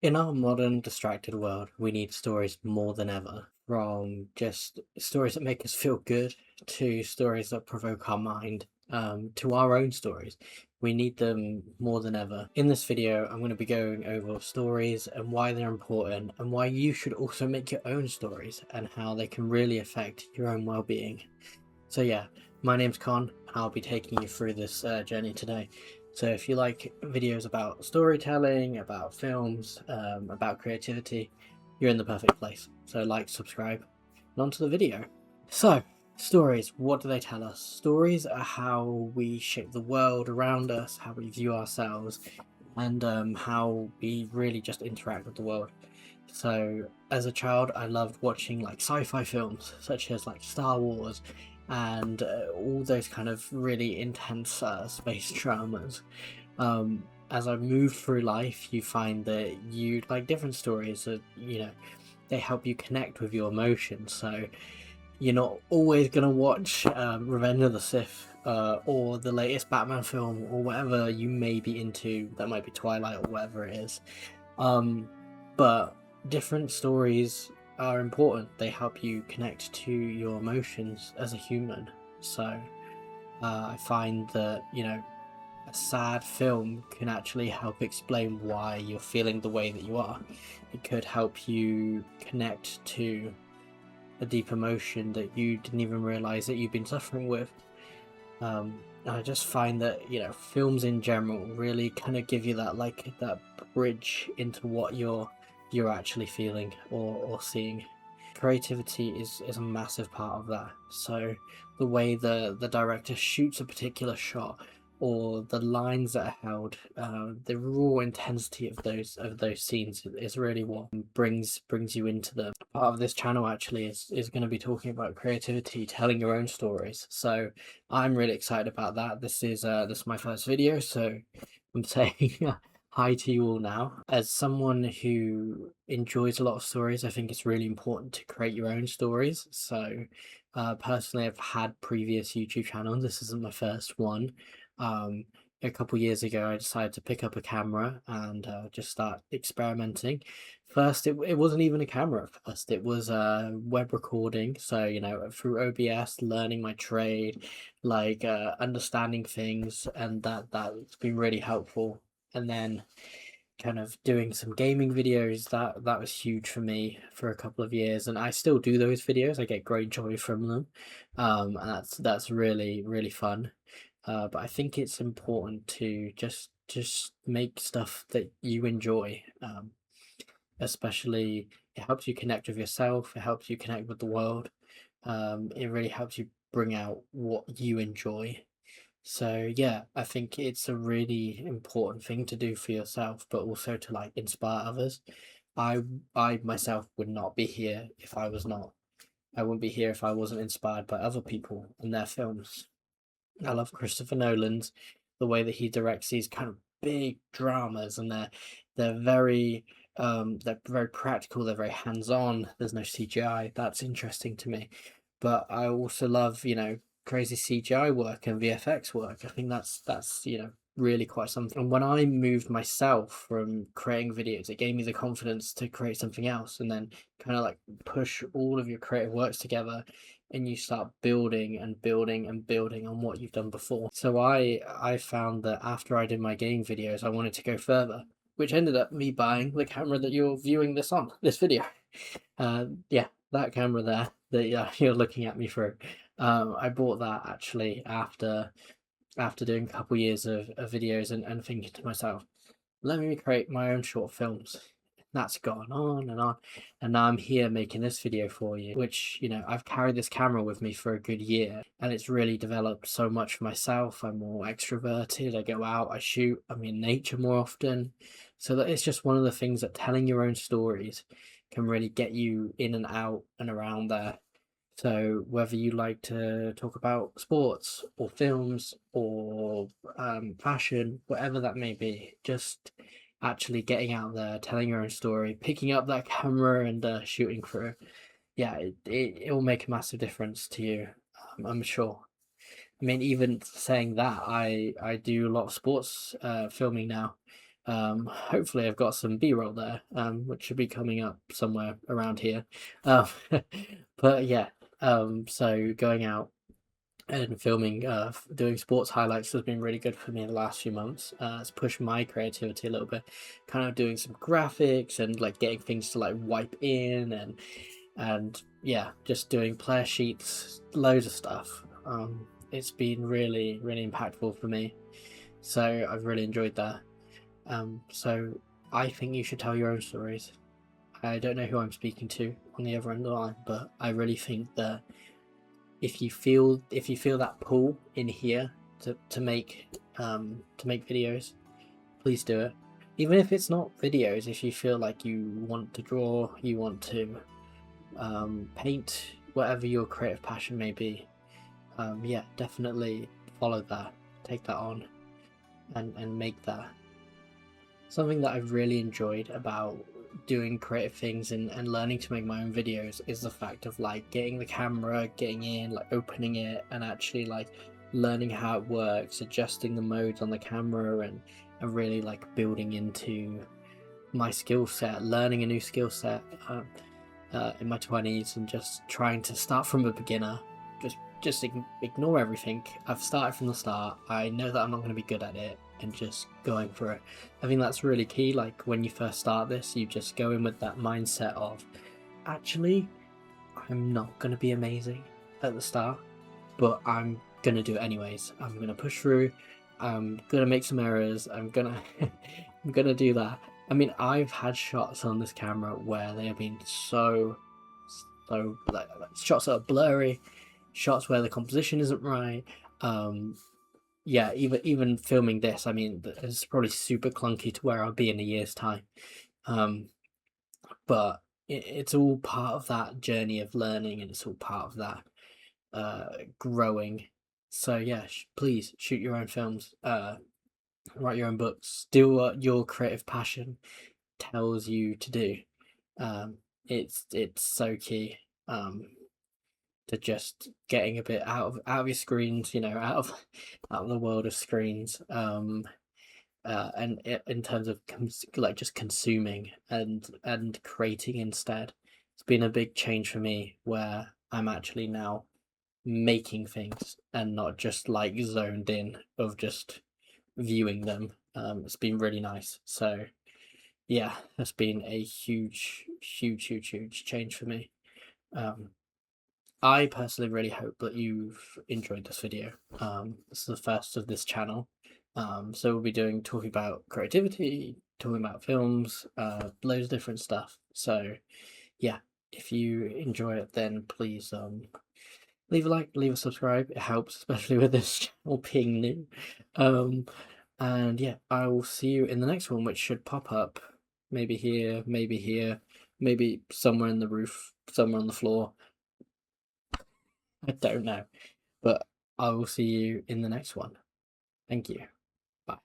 In our modern distracted world, we need stories more than ever. From just stories that make us feel good to stories that provoke our mind, to our own stories. We need them more than ever. In this video, I'm going to be going over stories and why they're important and why you should also make your own stories and how they can really affect your own well-being. So yeah, my name's Con, and I'll be taking you through this journey today. So if you like videos about storytelling, about films, about creativity, you're in the perfect place. So like, subscribe, and on to the video. So, stories, what do they tell us? Stories are how we shape the world around us, how we view ourselves, and how we really just interact with the world. So as a child, I loved watching like sci-fi films such as like Star Wars and all those kind of really intense space dramas. As I move through life, you find that you like different stories that, they help you connect with your emotions. So you're not always going to watch Revenge of the Sith or the latest Batman film or whatever you may be into. That might be Twilight or whatever it is. But different stories are important. They help you connect to your emotions as a human. So I find that, a sad film can actually help explain why you're feeling the way that you are. It could help you connect to a deep emotion that you didn't even realize that you've been suffering with. I just find that, films in general really kind of give you that bridge into what you're actually feeling or seeing. Creativity is a massive part of that. So the way the director shoots a particular shot, or the lines that are held, the raw intensity of those scenes is really what brings you into them. Part of this channel actually is going to be talking about creativity, telling your own stories. So I'm really excited about that. This is my first video, so I'm saying hi to you all now. As someone who enjoys a lot of stories, I think it's really important to create your own stories. So personally, I've had previous YouTube channels. This isn't my first one. A couple years ago, I decided to pick up a camera and just start experimenting. First, it wasn't even a camera at first. It was web recording. So, through OBS, learning my trade, like understanding things, and that's been really helpful. And then kind of doing some gaming videos, that was huge for me for a couple of years, and I still do those videos. I get great joy from them, and that's really really fun. But I think it's important to just make stuff that you enjoy. Especially, it helps you connect with yourself. It helps you connect with the world. It really helps you bring out what you enjoy. So yeah, I think it's a really important thing to do for yourself, but also to like inspire others. I I myself would not be here if I was not. I wouldn't be here if I wasn't inspired by other people and their films. I love Christopher Nolan's, the way that he directs these kind of big dramas, and they're very practical, they're very hands-on, there's no CGI. That's interesting to me. But I also love, crazy CGI work and VFX work. I think that's really quite something. And when I moved myself from creating videos, it gave me the confidence to create something else, and then kind of like push all of your creative works together, and you start building and building and building on what you've done before. So I found that after I did my game videos, I wanted to go further, which ended up me buying the camera that you're viewing this video. Yeah, that camera there that you're looking at me through. I bought that actually after doing a couple years of videos and thinking to myself, let me create my own short films. That's gone on, and now I'm here making this video for you, which, I've carried this camera with me for a good year, and it's really developed so much for myself. I'm more extroverted, I go out, I shoot, I'm in nature more often. So that it's just one of the things that telling your own stories can really get you in and out and around there. So whether you like to talk about sports or films or fashion, whatever that may be, just actually getting out there, telling your own story, picking up that camera and shooting through, yeah, it will make a massive difference to you, I'm sure. I mean, even saying that, I do a lot of sports filming now. Hopefully I've got some B-roll there, which should be coming up somewhere around here. Um, but yeah, so going out and filming, doing sports highlights has been really good for me in the last few months. It's pushed my creativity a little bit, kind of doing some graphics and like getting things to like wipe in, and yeah, just doing player sheets, loads of stuff. It's been really, really impactful for me. So I've really enjoyed that. So I think you should tell your own stories. I don't know who I'm speaking to on the other end of the line, but I really think that if you feel that pull in here to make videos, please do it. Even if it's not videos, if you feel like you want to draw, you want to paint, whatever your creative passion may be, yeah, definitely follow that, take that on, and make that. Something that I've really enjoyed about doing creative things and learning to make my own videos is the fact of like getting the camera, getting in, like opening it, and actually like learning how it works, adjusting the modes on the camera, and really like building into my skill set, learning a new skill set in my 20s, and just trying to start from a beginner. Just ignore everything. I've started from the start. I know that I'm not going to be good at it, and just going for it. I think that's really key. Like when you first start this, you just go in with that mindset of, actually, I'm not going to be amazing at the start, but I'm going to do it anyways. I'm going to push through. I'm going to make some errors. I'm going to I'm going to do that. I mean, I've had shots on this camera where they have been so like shots that are blurry, shots where the composition isn't right. Yeah, even filming this, I mean, it's probably super clunky to where I'll be in a year's time. But it's all part of that journey of learning, and it's all part of that growing. So yeah, please shoot your own films, write your own books, do what your creative passion tells you to do. It's so key. To just getting a bit out of your screens, you know, out of the world of screens, and in terms of like just consuming and creating instead. It's been a big change for me where I'm actually now making things and not just like zoned in of just viewing them. It's been really nice. So yeah, that's been a huge change for me. I personally really hope that you've enjoyed this video. This is the first of this channel. So we'll be talking about creativity, talking about films, loads of different stuff. So yeah, if you enjoy it, then please leave a like, leave a subscribe. It helps, especially with this channel being new. And yeah, I will see you in the next one, which should pop up maybe here, maybe somewhere in the roof, somewhere on the floor. I don't know. But I will see you in the next one. Thank you. Bye.